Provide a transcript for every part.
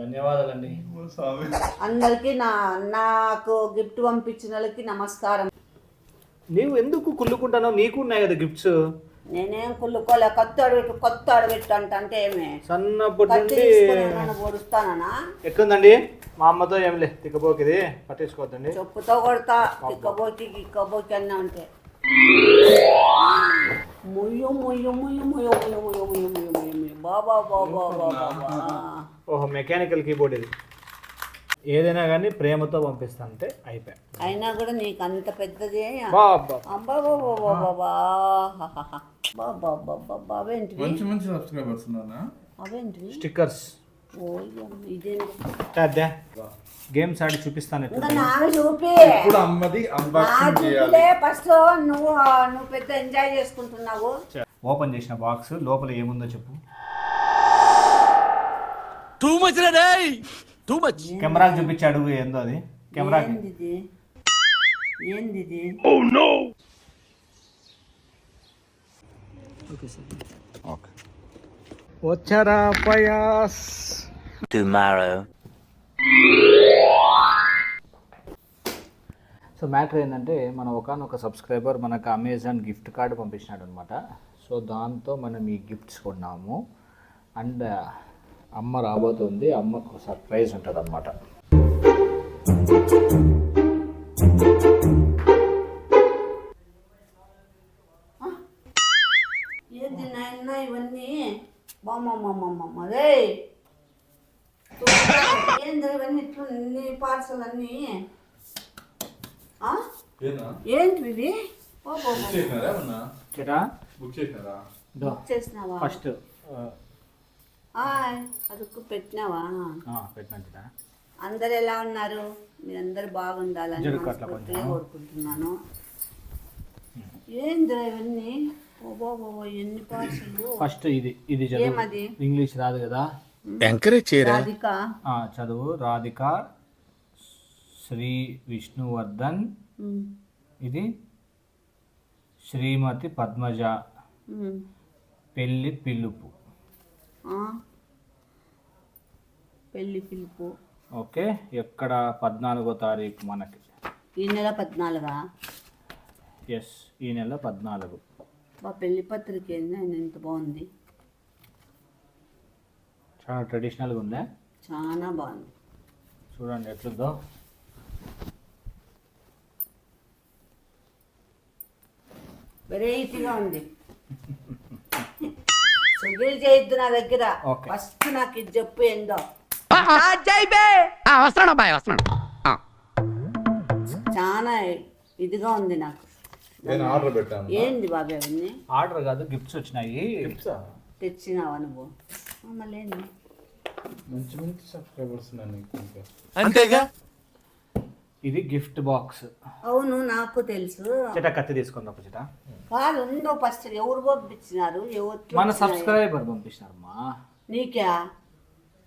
ధన్యవాదాలండి అందరికి నాకు గిఫ్ట్ పంపించిన వాళ్ళకి నమస్కారం. నీవు ఎందుకు కుళ్ళుకుంటానో నీకు ఉన్నాయి కదా గిఫ్ట్స్. నేనేం కుళ్ళుకోలే. కొత్త అడబెట్టు అంటే ఏమే సన్నప్పటి పొడుస్తానా? ఎట్లుందండి మా అమ్మతో ఏం లే తిక్కబోకి ఇది పట్టించుకోవద్దండి. చెప్పుతో కొడతా తిక్కబోకి అన్నా అంటే ముయ్యు ముయ్యు ముయ్యు ముయ్యు ముయ్యు ముయ్యు ముయ్యు ముయ్యు ముయ్యు ముయ్యు బాబా బాబా బాబా. ఓహో మెకానికల్ కీబోర్డ్ ఇది. ఏదైనా కానీ ప్రేమతో పంపిస్తానంటే అయిపోయా. అయినా కూడా నీకు అంత పెద్దది అవేంటివి స్టిక్కర్స్. గేమ్స్ ఆడి చూపిస్తాను. చూపి ఫస్ట్ నువ్వు పెద్ద ఎంజాయ్ చేసుకుంటున్నావు. ఓపెన్ చేసిన బాక్స్ లోపల ఏముందో చెప్పు. కెమెరాకి చూపించాడు ఏందో అది. కెమెరాకి ఏంది వచ్చారా పయాస్ టుమారో. సో మ్యాటర్ ఏంటంటే మన ఒకనొక సబ్స్క్రైబర్ మనకు అమెజాన్ గిఫ్ట్ కార్డు పంపించినాడు అనమాట. సో దాంతో మనం ఈ గిఫ్ట్స్ కొన్నాము. అండ్ అమ్మ రాబోతుంది. అమ్మకు సర్ప్రైజ్ ఉంటుంది అనమాట. ఏంది నాయన ఇవన్నీ? ఏంది ఇవన్నీ ఇట్లా పార్సల్ అన్నీ? ఏంటివి? చేసినావా? ఫస్ట్ అదుకు పెట్టినావా? పెట్టినా. అందరు ఎలా ఉన్నారు? మీరందరూ బాగుండాలని కోరుకుంటున్నాను. ఏంద్రా ఇవన్నీ? ఎన్ని పార్సలు? ఫస్ట్ ఇది ఏమది? ఇంగ్లీష్ రాదు కదా. చదువు. రాధిక శ్రీ విష్ణువర్ధన్. ఇది శ్రీమతి పద్మజ పెళ్లి పిలుపు. పెళ్లి పిలుపు. ఓకే. ఎక్కడ? 14వ తారీఖు మనకి. ఈ నెల 14. ఎస్, ఈ నెల 14. మా పెళ్లి పత్రిక ఎంత బాగుంది. చాలా ట్రెడిషనల్గా ఉందా? చాలా బాగుంది. చూడండి ఎట్లుందో. వెరైటీగా ఉంది. సుగిల్ చేయొద్దు నా దగ్గర. ఫస్ట్ నాకు ఇది చెప్పు ఏందో. చాలా ఇదిగా ఉంది నాకు. ఏంది బాబు అవన్నీ? ఆర్డర్ కాదు, గిఫ్ట్స్ వచ్చినాయి. తెచ్చినావా నువ్వు? మళ్ళీ అంతేగా. ఇది గిఫ్ట్ బాక్స్. అవును నాకు తెలుసు. కత్తి తీసుకుందాం. వాళ్ళు ఉందో ఫస్ట్ ఎవరు పంపించినారు? మన సబ్స్క్రైబర్ పంపించినారమ్మా. నీకా?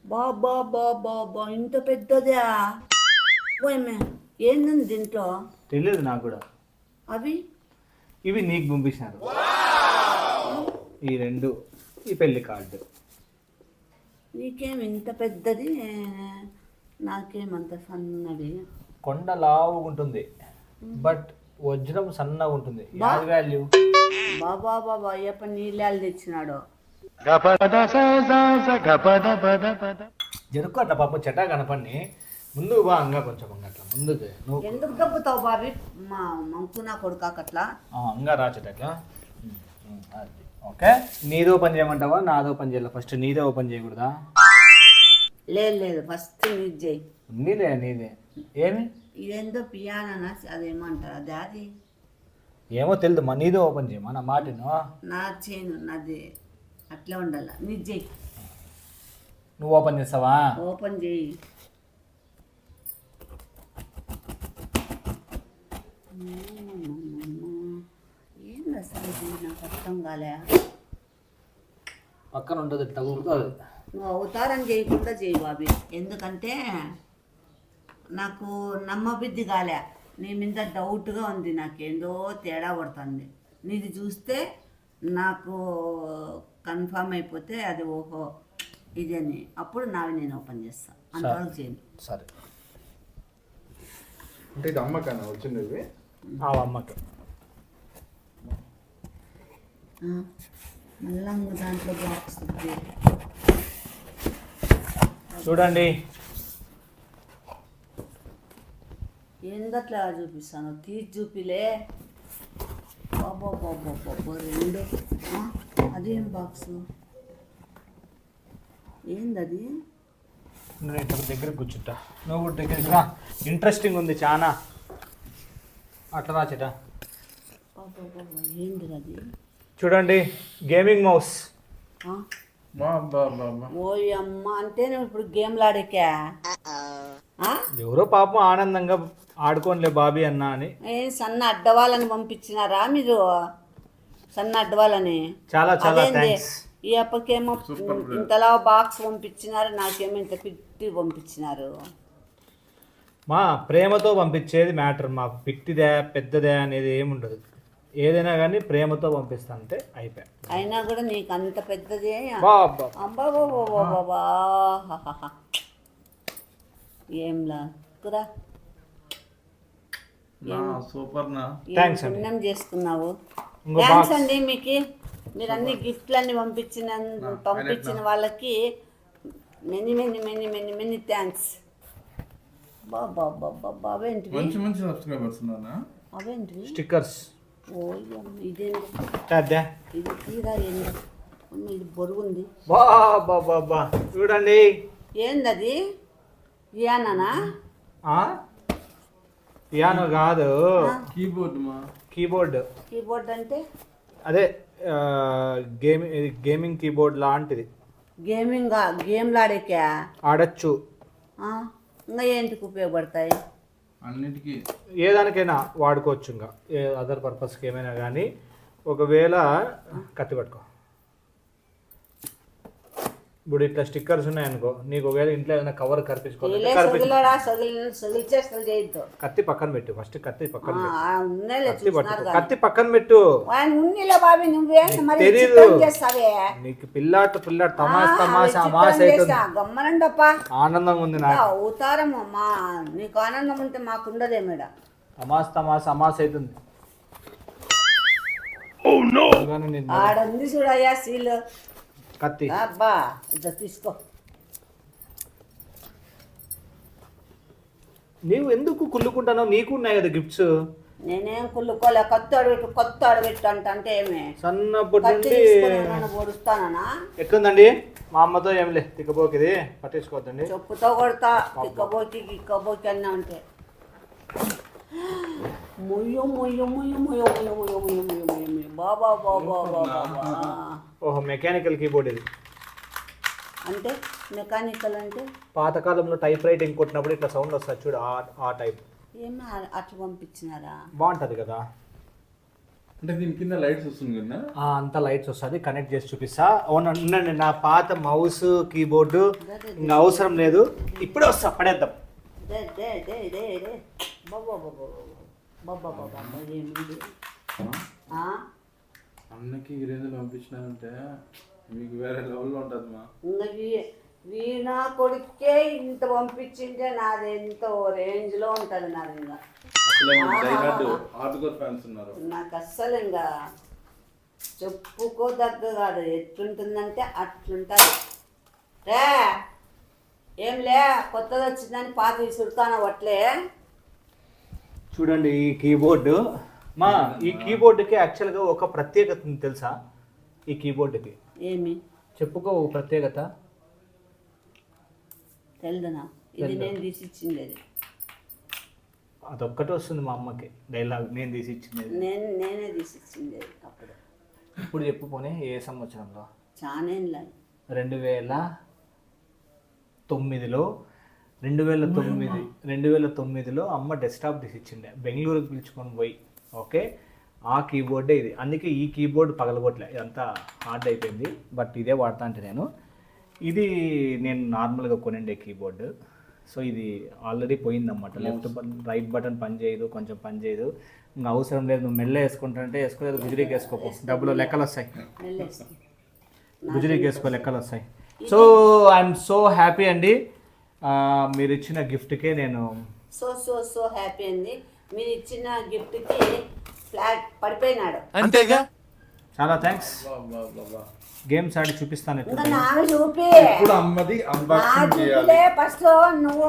బాబా బాబా బా ఇంత పెద్దదా? ఏంది దీంట్లో? తెలియదు నాకు కూడా. ఇవి నీకు పంపించినారు. ఈ 2 ఈ పెళ్లి కార్డు. నీకేం ఇంత పెద్దది, నాకేమంత సన్నది. కొండ లావుగా ఉంటుంది, బట్ వజ్రం సన్నగా ఉంటుంది. వాల్యూ. బాబా బాబా అయ్యప్ప నీళ్ళు తెచ్చినాడు. జరుకు అట్లా పాప చెటా కనపడి ముందుకు బా. అంగా కొంచెం అట్లా ముందుకు. నువ్వు ఎందుకు దబ్బుతావు బాబీ? మా మంకునా కొడుకట్లా అంగా రాచటట్లా. ఓకే. నీదో పని చేయమంటావా నాదో పని చేయాలి? ఫస్ట్ నీదే ఓపెన్ చేయకూడదా? లేదు ఫస్ట్ నీది చేయి. నీదే. ఏమి? ఇదేందో పియానా అదేమంటారు? అది ఏమో తెలియదు. మా నీదే ఓపెన్ చేయమా. నా మాటను నా చేయను. నాది అట్లా ఉండాల. నీది చేయి. నువ్వు ఓపెన్ చేస్తావా? ఓపెన్ చేయి. ఏంది అసలు నాకు అర్థం కాలే. పక్కన ఉంటుంది తగ్గుతుంది. నువ్వు అవతారం చేయకుండా చేయి బాబీ. ఎందుకంటే నాకు నమ్మబుద్ధి కాలే. నీ మీద డౌట్గా ఉంది. నాకేందో తేడా పడుతుంది. నీది చూస్తే నాకు కన్ఫామ్ అయిపోతే అది ఓహో ఇదని అప్పుడు నావి నేను ఓపెన్ చేస్తాను అంతవరకు చేయండి. సరే అంటే ఇది అమ్మకన్నా వచ్చిండేవి. ఆ అమ్మకి మళ్ళా ఇంకో దాంట్లో బాక్స్ ఉంది. చూడండి ఏందట్లా చూపిస్తాను తీసి చూపిలే బాబా రెండు అదేం బాక్స్ ఏందది? నేను ఇట్లా దగ్గర కూర్చుంటా, నువ్వు కూడా దగ్గర రా. ఇంట్రెస్టింగ్ ఉంది చాలా. అట్లా రాచిట. ఏంది అది? చూడండి గేమింగ్ మౌస్. ఓయ్ అమ్మ, అంటే నువ్వు ఇప్పుడు గేమ్లు ఆడేకా? ఎవరో పాపం ఆనందంగా ఆడుకోనిలే బాబీ అన్న అని. సన్న అడ్డవాళ్ళని పంపించినారా మీరు? సన్న అడ్డవాళ్ళని చాలా చాలా అదేంది? థ్యాంక్స్. ఈ అప్పకేమో ఇంతలా బాక్స్ పంపించినారు, నాకేమో ఇంత పిట్టి పంపించినారు. మా ప్రేమతో పంపించేది మ్యాటర్. మాకు పిట్టిదే పెద్దదే అనేది ఏముండదు. ఏదైనా కానీ ప్రేమతో పంపిస్తా అంటే అయిపోయా. అయినా కూడా నీకు అంత పెద్దదే బాబా అబ్బా బాబా ఏంలా కురా సూపర్ నా. థ్యాంక్స్ అండి. పుణ్యం చేసుకున్నావు. ఇంకో థ్యాంక్స్ బాక్స్. అండి మీకు. మీరు అన్ని గిఫ్ట్లన్నీ పంపించిన వాళ్ళకి many many many many many thanks. బాబా అవేంటివి? మంచి మంచి సబ్స్క్రైబర్స్ ఉన్నానా? అవేంటివి? స్టిక్కర్స్. ఓ ఇదేంటి? అదే ఇది తీరా ఏంది? ఇది బొరుగుంది. బాబా చూడండి. ఏందది? ఇయానా? పియానో కాదు, కీబోర్డ్ మా. కీబోర్డ్. కీబోర్డ్ అంటే అదే గేమింగ్ కీబోర్డ్ లాంటిది. గేమ్లు ఆడేకా? ఆడచ్చు. ఇంకా ఏంటికి ఉపయోగపడతాయి? అన్నిటికీ ఏ దానికైనా వాడుకోవచ్చు. ఇంకా ఏ అదర్ పర్పస్కి ఏమైనా కానీ. ఒకవేళ కత్తి పట్టుకో. ఇప్పుడు ఇట్లా స్టిక్కర్స్ ఉన్నాయనుకో, నీకు ఒకవేళ ఇంట్లో ఏదైనా కవర్ కత్తి పక్కన పెట్టు. ఫస్ట్ కత్తి పక్కన పెట్టు. కత్తి పక్కన పెట్టు. తెలీదు నీకు. పిల్లాట తమాషా అవుతుంది. ఆనందంగా ఉంది నాకు. అవుతారమ్మా మా, నీకు ఆనందం ఉంటే మాకు ఉండదే మేడ. తమాషా అవుతుంది. ఆడుంది చూడయ్యా సీల్ కత్తి. అబ్బా ఇట్లా తీసుకో. నీవు ఎందుకు కుళ్ళుకుంటానో? నీకు ఉన్నాయి కదా గిఫ్ట్స్. నేనేం కుళ్ళుకోలే. కొత్త అడబెట్టు అంటే ఏమే సన్నప్పటి కత్తి నుండి తీసుకొని పొడుస్తానా? ఎట్లుందండి? మా అమ్మతో ఏం లే, తిక్కబోకిది పట్టించుకోవద్దండి. చెప్పుతో కొడతా. గిక్కబోకి అన్నా అంటే మొయ్యో మొయ్యో మొయ్యో మొయ్యో మొయ్యో మొయ్యో మొయ్యో మొయ్యో మొయ్యో మొయ్యో బాబా బాబా బాబా. ఓహో, మెకానికల్ కీబోర్డ్ ఇది. అంటే మెకానికల్ అంటే పాతకాలంలో టైప్ రైటింగ్ కొట్టినప్పుడు ఇట్లా సౌండ్ వస్తుంది చూడు, ఆ టైప్. ఏమో అట్లా పంపించినారా? బాగుంటుంది కదా. అంటే దీని కింద లైట్స్ వస్తుంది కదా? అంతా లైట్స్ వస్తుంది. కనెక్ట్ చేసి చూపిస్తా. అవునండి, నా పాత మౌస్ కీబోర్డు ఇంకా అవసరం లేదు. ఇప్పుడే వస్తా, పడేద్దాం. అన్నకి గిరేందులు పంపించినారంటే మీకు వేరే లెవెల్లో ఉంటుంది మా. వీణా కొడుకే ఇంత పంపించింటే నాది ఎంతో రేంజ్లో ఉంటుంది నాది. ఇంకా నాకు అస్సలు ఇంకా చెప్పుకోదగ్గ కాదు. ఎట్లుంటుందంటే అట్లుంటుంది. రే ఏంలే కొత్తది వచ్చిందని పాత విసురుతాను అట్లే. చూడండి ఈ కీబోర్డు. ఈ కీబోర్డుకి యాక్చువల్గా ఒక ప్రత్యేకత ఉంది తెలుసా? ఈ కీబోర్డుకి ఏమి చెప్పుకో ఒక ప్రత్యేకత. తెలుదనా? ఇది నేను తీసి ఇచ్చింది. అదొక్కటి వస్తుంది మా అమ్మకి డైలాగ్, నేను తీసి ఇచ్చింది. నేనే తీసి ఇచ్చింది అప్పుడు. ఇప్పుడు చెప్పు పోనీ, ఏ సంవత్సరంలో? చాలా 2009లో అమ్మ డెస్క్టాప్ తీసి ఇచ్చిండే, బెంగళూరుకి పిలుచుకొని పోయి. ఓకే, ఆ కీబోర్డే ఇది. అందుకే ఈ కీబోర్డ్ పగలగొట్టలే, ఇదంతా హార్డ్ అయిపోయింది. బట్ ఇదే వాడతా అంటే ఇది నేను నార్మల్గా కొనండే కీబోర్డు. సో ఇది ఆల్రెడీ పోయిందన్నమాట. లెఫ్ట్ బటన్ రైట్ బటన్ పని చేయదు, కొంచెం పని చేయదు. ఇంకా అవసరం లేదు. నువ్వు మెల్ల వేసుకుంటానంటే వేసుకోలేదు, గుజరీకి వేసుకోపో, డబ్బులు లెక్కలు వస్తాయి. గుజరీకి వేసుకో, లెక్కలు వస్తాయి. సో ఐఎమ్ సో హ్యాపీ అండి. మీరు ఇచ్చిన గిఫ్ట్కే నేను సో హ్యాపీ అండి. మీరు ఇచ్చిన గిఫ్ట్కి ఫ్లాట్ పడిపోయినాడు. అంతేగా. చాలా థ్యాంక్స్. బాబా గేమ్స్ ఆడి చూపిస్తాను. ఇంకా నాకు చూపి ఇప్పుడు అమ్మది అన్బాక్సింగ్ చేయాలి. చూపిలే ఫస్ట్. నువ్వు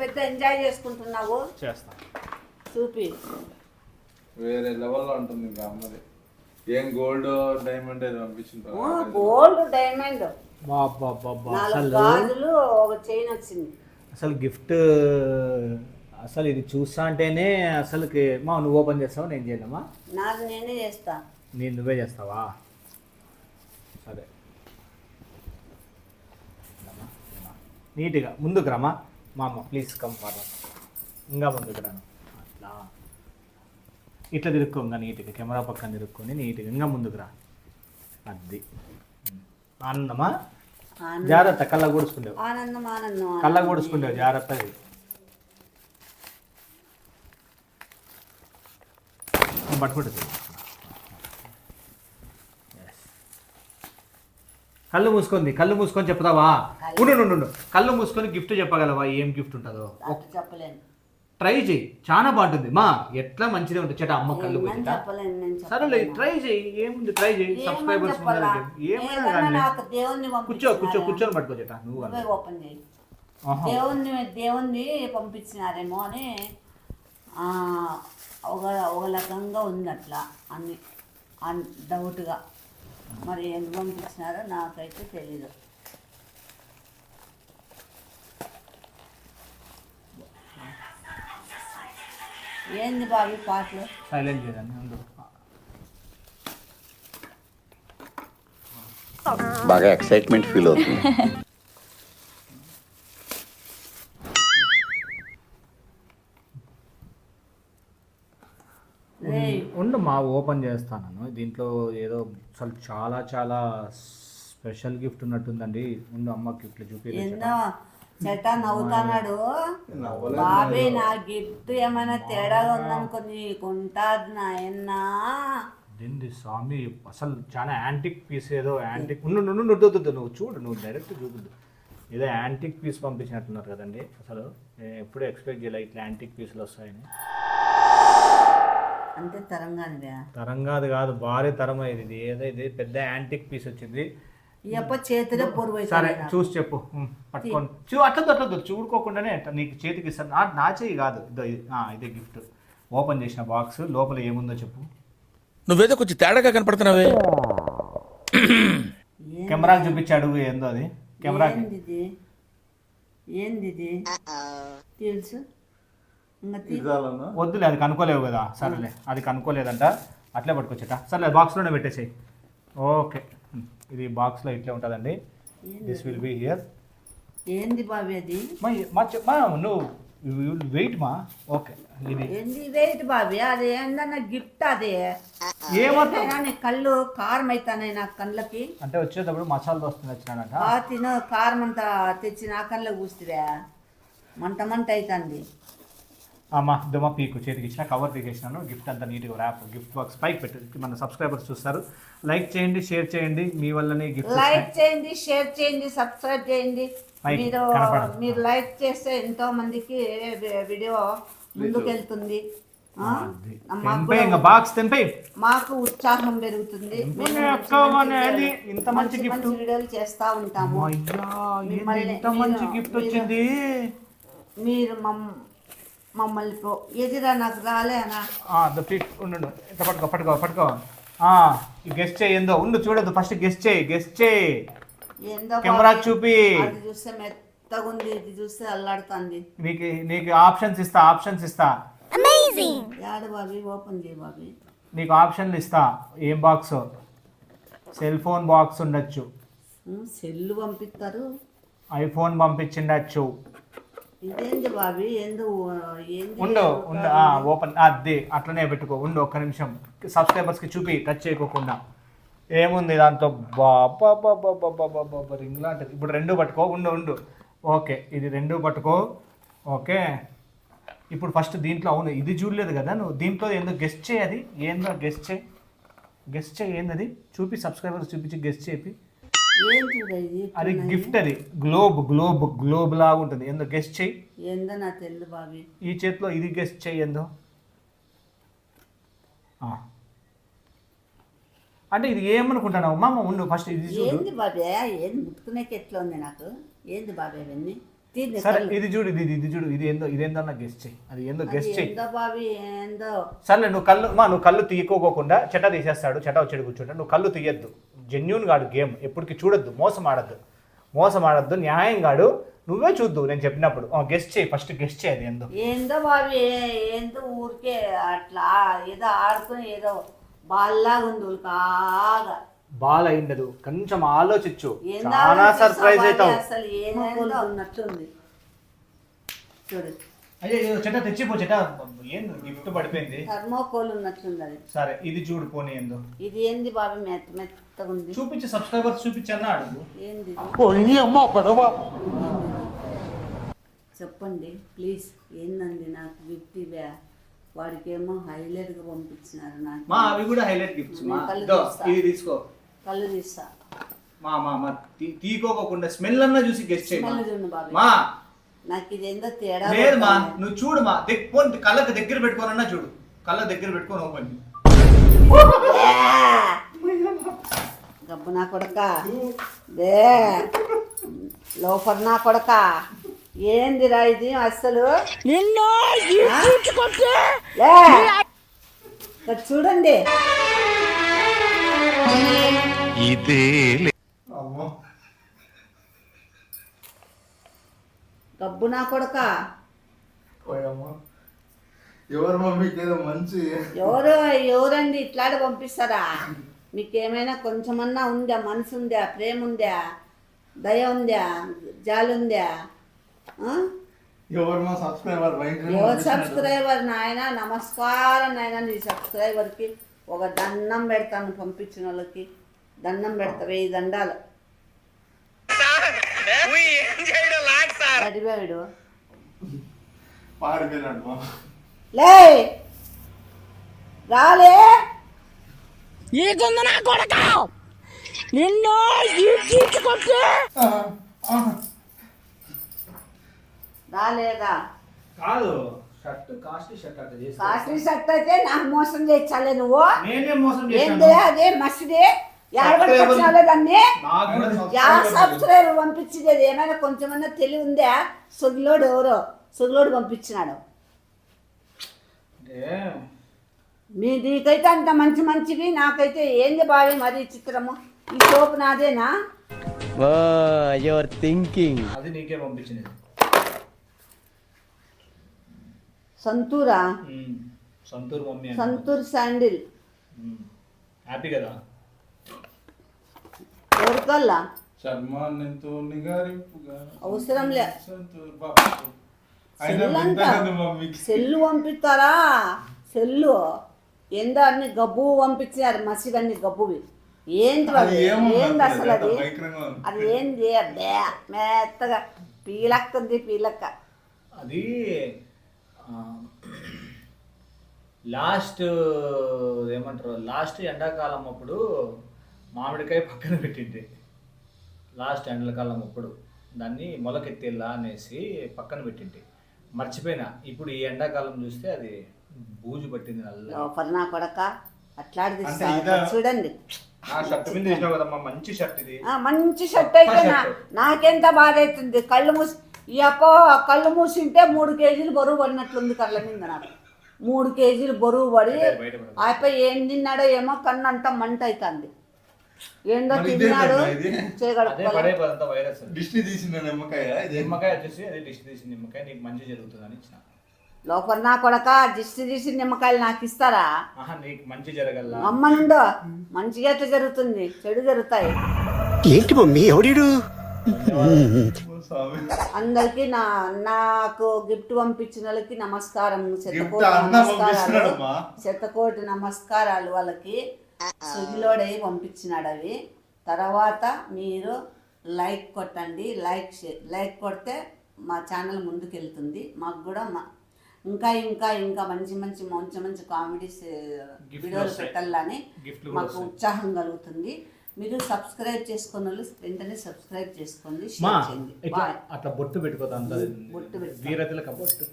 పెద్ద ఎంజాయ్ చేసుకుంటున్నావు. చేస్తాను. చూపి వేరే లెవెల్లో ఉంటుంది ఇంకా అమ్మది. ఏం గోల్డ్ డైమండ్ అది పంపించింది. గోల్డ్ డైమండ్ బాబా 4 గాజులు ఒక చైన్ వచ్చింది. అసలు గిఫ్ట్ అసలు ఇది చూస్తా అంటేనే అసలుకి నువ్వు ఓపెన్ చేస్తావా నేను చేయలేమా? నాది నేనే చేస్తా. నువ్వే చేస్తావా? సరే నీట్గా ముందుకు రామా. మా అమ్మ ప్లీజ్ కమ్ ఫార్వర్డ్. ఇంకా ముందుకు రాను. అట్లా ఇట్లా తిరుక్కో, ఇంకా నీట్గా కెమెరా పక్కన తిరుక్కొని నీట్గా ఇంకా ముందుకు రా. అది ఆనందమా? జాగ్రత్త, కళ్ళ కూడుచుకుంటావు. ఆనందం కళ్ళ కూడుచుకుంటావు, జాగ్రత్త. పట్టుకుంటుంది. కళ్ళు మూసుకొని చెప్తావా? ఉండు. కళ్ళు మూసుకొని గిఫ్ట్ చెప్పగలవా? ఏం గిఫ్ట్ ఉంటుందో చెప్పలేను. ట్రై చేయి, చాలా బాగుంటుంది. ఎట్లా మంచిదే ఉంటుంది చెట. అమ్మ కళ్ళు సరేలే, ట్రై చేయి. ఏముంది, ట్రై చేయి. సబ్స్క్రైబర్స్ ఏమైనా కానీ కూర్చొని పట్టుకో చెట. నువ్వు ఓపెన్ చేయి. దేవుణ్ణి పంపించినారేమో అని ఒక రకంగా ఉంది అట్లా అన్ని డౌట్గా. మరి ఎందుకు పంపించినారో నాకైతే తెలీదు. ఏంది బాబు పాటలు? సైలెంట్ చేయదండి. బాగా ఎక్సైట్మెంట్ ఫీల్ అవుతుంది. ఓపెన్ చేస్తాను. దీంట్లో ఏదో అసలు చాలా చాలా స్పెషల్ గిఫ్ట్ ఉన్నట్టుందండి. ఉండు అమ్మ గిఫ్ట్లు చూపి. ఎన్నో చెట్ట నవ్వుతాడు బాబే. నా గిఫ్ట్ ఏమైనా తేడాగా ఉందనుకో నీకుంటాది నాయన్నా. ఏంది స్వామి, అసలు చాలా యాంటిక్ పీస్. ఏదో యాంటిక్ ఉండు. నువ్వు చూడు, నువ్వు డైరెక్ట్ చూపుద్దు. ఏదో యాంటిక్ పీస్ పంపించినట్టున్నారు కదండి. అసలు నేను ఎప్పుడూ ఎక్స్పెక్ట్ చేయలే ఇట్లా యాంటిక్ పీసులు వస్తాయని. అంటే తరంగాది కాదు, భారీ తరం అయ్యేది. ఇది ఏదో ఇది పెద్ద యాంటిక్ పీస్ వచ్చింది. చేతిలో పొరుగు. సరే చూసి చెప్పు. పట్టుకోండి. అట్లద్దు చూడుకోకుండానే నీకు చేతికి ఇస్తాను. నా చెయ్యి కాదు, ఇదే గిఫ్ట్. ఓపెన్ చేసిన బాక్స్ లోపల ఏముందో చెప్పు. నువ్వేదో కొంచెం తేడాగా కనపడుతున్నావే. కెమెరాకి చూపించాడు. ఏందో అది కెమెరాకి. ఏంది తెలుసు? వద్దులే, అది కనుక్కోలేవు కదా. సరేలే, అది కనుక్కోలేదంట. అట్లే పట్టుకొచ్చేట. సరేలే, బాక్స్లోనే పెట్టేసాయి. ఓకే, ఇది బాక్స్లో ఇట్లే ఉంటుందండి. This will be here. ఏంది బాబీ అది? నువ్వు వెయిట్ మా. ఓకే, ఇది ఏంది వెయిట్ బాబీ? అది ఏందన్నా గిఫ్ట్. అదే ఏమవుతా కళ్ళు కారం అవుతాయి నా కళ్ళకి. అంటే వచ్చేటప్పుడు మసాలా దోశ వచ్చినాడంట. తిను కారం అంతా తెచ్చి నా కళ్ళకి పూస్తువే. మంట అవుతుంది. దుమ్మ పీకు చేతికి ఇచ్చిన కవర్ తీసేసినాను. గిఫ్ట్ అంతా నీట్గా ర్యాప్ గిఫ్ట్ బాక్స్ పైకి పెట్టి మన సబ్స్క్రైబర్స్ చూస్తారు. లైక్ చేయండి, షేర్ చేయండి. మీ వల్లనే గిఫ్ట్. లైక్ చేయండి, షేర్ చేయండి, సబ్స్క్రైబ్ చేయండి. మీరు లైక్ చేస్తే ఎంతో మందికి వీడియో ముందుకెళ్తుంది. బాక్స్ తెంపే మాకు ఉత్సాహం పెరుగుతుంది. ఇంత మంచి గిఫ్ట్ వీడియోలు చేస్తా ఉంటాము. ఇంత మంచి గిఫ్ట్ వచ్చింది. మీరు మమ్మల్ని ఎదురా నాకు రాలేనా? ఉండు, పట్టుకో. గెస్ట్ చేయి. ఏందో ఉండు, చూడద్దు. ఫస్ట్ గెస్ట్ చేయి. ఏందో కెమెరా చూపి. అది చూస్తే మెత్తగా ఉంది, ఇది చూస్తే అల్లాడుతుంది. నీకు ఆప్షన్స్ ఇస్తా. యాడ బాబీ? ఓపెన్ చేయి బాబీ. నీకు ఆప్షన్లు ఇస్తా. ఏం బాక్స్? సెల్ ఫోన్ బాక్స్ ఉండొచ్చు. సెల్ పంపిస్తారు. ఐఫోన్ పంపించిండొచ్చు. ఇదేంటి బాబీ? ఉండు ఓపెన్. అది అట్లనే పెట్టుకో. ఉండు ఒక్క నిమిషం. సబ్స్క్రైబర్స్కి చూపి, టచ్ చేయకోకుండా. ఏముంది దాంతో? బాబా రింగ్ లాంటిది. ఇప్పుడు 2 పట్టుకో. ఉండు. ఓకే, ఇది 2 పట్టుకో. ఓకే, ఇప్పుడు ఫస్ట్ దీంట్లో. అవును, ఇది చూడలేదు కదా నువ్వు. దీంట్లో ఏందో గెస్ట్ చేయి. అది ఏందో గెస్ట్ చేయి. ఏంది అది? చూపి, సబ్స్క్రైబర్స్ చూపించి గెస్ట్ చేయి. ఏంటి ఇది అది గిఫ్ట్, అది గ్లోబ్ గ్లోబ్ గ్లోబ్ లాగా ఉంటుంది. ఏందో గెస్ట్ చెయ్యి. ఏందో నాకు తెలియదు బాబీ. ఈ చేతిలో ఇది గెస్ట్ చెయ్యి ఏందో. అంటే ఇది ఏమనుకుంటున్నావు మామ? ఉండు ఫస్ట్ ఇది చూడు. ఏంది బాబే, ఏంది ముట్టుకునేకి ఎట్లా ఉంది నాకు? ఏంది బాబే ఇవన్నీ? సరే ఇది చూడు, ఇది చూడు, ఇదేందో అన్న గెస్ట్ చెయ్యి. అది ఏందో గెస్ట్ చెయ్యి. ఏందో బాబీ ఏందో. సర్లే నువ్వు కళ్ళు తీయకోకుండా చెట్ట తీసేస్తాడు, చెట్ట వచ్చి కూర్చుంటాడు. నువ్వు కళ్ళు తీయద్దు. జెన్యూన్ గాడు గేమ్ ఎప్పటికి చూడొద్దు, మోసం ఆడద్దు, న్యాయం గాడు. నువ్వే చూద్దు నేను చెప్పినప్పుడు. గెస్ట్ చేయి, ఫస్ట్ గెస్ట్ చేయి. అది ఏందో బాబీ, ఏందో ఊరికే అట్లా ఏదో ఆడుకుని ఏదో బాల్లాగా ఉంది. కాగా బాల్ అయిండదు, కొంచెం ఆలోచించు. చాలా సర్ప్రైజ్ అవుతావు. అసలు ఏదో ఉన్నట్టుంది చూడు. అయ్యో చెట్ట తెచ్చిపో, చెట్ట ఏంది గిఫ్ట్ పడిపోయింది. థర్మోకోల్ ఉన్నట్టుంది అది. సరే ఇది చూడు పోనీ ఏందో. ఇది ఏంది బాబీ మెత్తగా ఉంది? చూపించి సబ్స్క్రైబర్స్ చూపించన్నా అడుగు. ఏంది చెప్పండి ప్లీజ్. ఏందండి నాకు గిఫ్ట్ ఇవే? వాడికేమో హైలైట్గా పంపించినారు నాకు. అవి కూడా హైలైట్ గిఫ్ట్స్. ఇది తీసుకో. కళ్ళు తీస్తా. తీకోకుండా స్మెల్ అన్నా చూసి గెస్ట్ చేయి. చూడు బాబీ, నాకు ఇది ఏందో తేడా లేదు నువ్వు చూడు కళ్ళకి దగ్గర పెట్టుకోనన్నా చూడు. కళ్ళ దగ్గర పెట్టుకొని ఓపెన్. గబ్బు నా కొడక, దే లోపల నా కొడక. ఏందిరా ఇది అస్సలు? చూడండి గబ్బు నా కొడక. ఎవరు మమ్మీకి ఏదో మంచి ఎవరండి ఇట్లాంటి పంపిస్తారా? మీకేమైనా కొంచెమన్నా ఉందా? మనసు ఉందా? ప్రేమ ఉందా? దయ ఉందా? జాలి ఉందా? ఎవరు సబ్స్క్రైబర్ నాయన? నమస్కారం నాయన. నీ సబ్స్క్రైబర్కి ఒక దండం పెడతాను. పంపించిన వాళ్ళకి దండం పెడతా. 1000 దండాలు. అడిగాడు లే రాలే నిన్ను రాలేదా? కాదు షర్ట్ కాస్ట్లీ షర్ట్ అట్లా చేసి. కాస్ట్లీ షర్ట్ అయితే నాకు మోసం చేయించాలే నువ్వు. నేనే మోసం ఏంది అదే మసిదే? దాన్ని సబ్స్క్రైబర్ పంపించేది ఏమైనా కొంచెమన్నా తెలివి ఉందా? సుగ్లోడు ఎవరో సుగ్లోడు పంపించినాడు. నీకైతే అంత మంచివి, నాకైతే ఏంది బావి మరి చిత్రము. ఈ సోపు నాదేనా? థింకింగ్ అది నీకే పంపించింది. సంతూరా? Santoor mummy. Santoor sandal. Happy కదా? ఎవరికల్లా అవసరం లే. సెల్లు పంపిస్తారా? సెల్లు ఏందో అన్ని గబ్బు పంపించారు. మసిగన్ని గబ్బువి. ఏంది ఏంది అసలు అది? అది ఏంది? అబ్బే మెత్తగా పీలక్కుంది పీలక్క. అది లాస్ట్ ఏమంటారు, లాస్ట్ ఎండాకాలం అప్పుడు మామిడికాయ పక్కన పెట్టింది. లాస్ట్ ఎండాకాలం అప్పుడు దాన్ని మొలకెత్తేలా అనేసి పక్కన పెట్టింది. మర్చిపోయినా. ఇప్పుడు ఈ ఎండాకాలం చూస్తే అది బూజు పట్టింది. నా కొడక అట్లాంటిది చూడండి. షర్ట్ మీద వేసినావు కదమ్మా, మంచి షర్ట్ ఇది. మంచి షర్ట్ అయితే నాకెంత బాధ అవుతుంది. కళ్ళు మూసి కళ్ళు మూసింటే 3 కేజీలు బరువు పడినట్లుంది కళ్ళ మీద నాకు. 3 కేజీలు బరువు పడి అయిపోయి ఏం తిన్నాడో ఏమో కన్ను అంతా మంట అవుతుంది. ఏందో తిన్నాడు లోపల నా కొడక. దిష్టి తీసి నిమ్మకాయలు నాకు ఇస్తారా? మంచి జరగల అమ్మ నుండో మంచిగా ఎట్లా జరుగుతుంది? చెడు జరుగుతాయి. ఏంటి మమ్మీ ఎవడు? అందరికి నాకు గిఫ్ట్ పంపించిన వాళ్ళకి నమస్కారం. శతకోటి నమస్కారాలు వాళ్ళకి. సుగిలోడై పంపించినాడు అవి. తర్వాత మీరు లైక్ కొట్టండి. లైక్ కొడితే మా ఛానల్ ముందుకు వెళ్తుంది. మాకు కూడా ఇంకా ఇంకా ఇంకా మంచి కామెడీస్ వీడియోలు పెట్టాలని మాకు ఉత్సాహం కలుగుతుంది. మీరు సబ్స్క్రైబ్ చేసుకున్న వాళ్ళు వెంటనే సబ్స్క్రైబ్ చేసుకోండి, మా షేర్ చేయండి. ఇట్లా బాయ్. అట్లా బొట్టు పెట్టుకోతాం బొట్టు పెట్టుకో. వీరతిలక బొట్టు.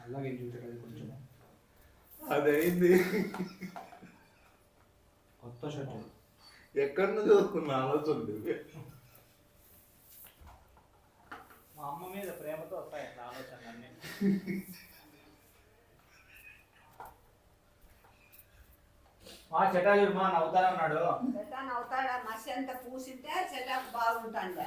అలాగే చూసారు కొంచెం అదైంది. కొత్త షర్ట్ ఎక్కడి నుంచి చదువుకున్న ఆలోచన మా అమ్మ మీద ప్రేమతో వస్తాయి అట్లా ఆలోచనలు అన్నీ. మా చెట్టాజుడు మా నవ్వుతానే ఉన్నాడు. అవుతాడా మసి అంతా పూసింటే చెల్లకు బాగుంటాండే.